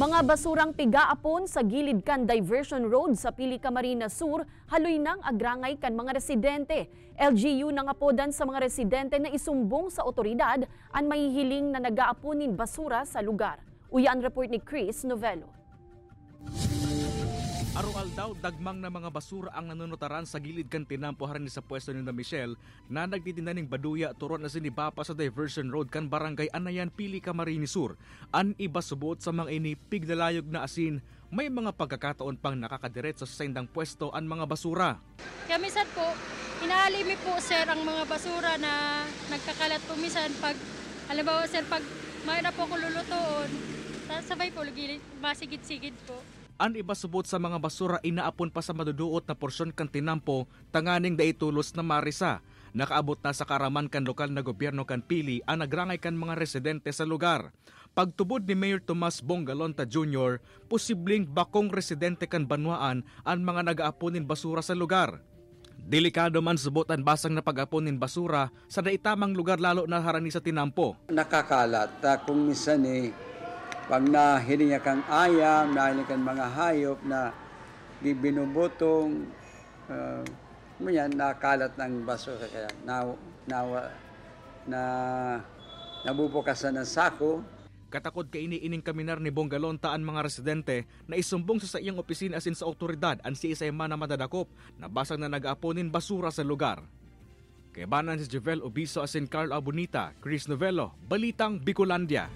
Mga basurang pigaapon sa gilid kan diversion road sa Pili Camarines Sur, haloy nang agrangay kan mga residente. LGU nangapodan sa mga residente na isumbong sa otoridad ang mahihiling na nagaaponin basura sa lugar. Uyan report ni Chris Novello. Arual daw dagmang na mga basura ang nanunutaran sa gilid kan tinampuharan ni sa pwesto ni na Michelle na nagtitindaning baduya turon na sinibapa sa diversion road kan barangay Anayan, Pili Camarines Sur. An iba subot sa mga ini piglalayog na asin, may mga pagkakataon pang nakakadiretso sa sendang pwesto ang mga basura. Kami sir po, inaalimi po sir ang mga basura na nagkakalat po minsan pag, halimbawa sir, pag may na po ko lulutuon, sabay po masigid-sigid po. An iba subot sa mga basura inaapon pa sa maduduot na porsyon kan tinampo, tanganing daitulos na marisa. Nakaabot na sa karaman kan lokal na gobyerno kan Pili ang nagrangay kan mga residente sa lugar. Pagtubod ni Mayor Tomas Bongalonta Jr., posibleng bakong residente kan Banwaan ang mga nag-aaponin basura sa lugar. Delikado man subot ang basang na pag-aponin basura sa naitamang lugar lalo na harani sa tinampo. Nakakalat kung minsan pag nahiling kang ayam, nahiling kang mga hayop na binubutong, nakalat ng basura kaya nabubukasan ng sako. Katakod kainiining kaminar ni Bongalonta ang mga residente na isumbong sa iyang opisina asin sa otoridad ang si Isayma na madadakop na basang na nag-aaponin basura sa lugar. Kay banan si Jovel Obiso asin Carl Abunita, Chris Novello, Balitang Bicolandia.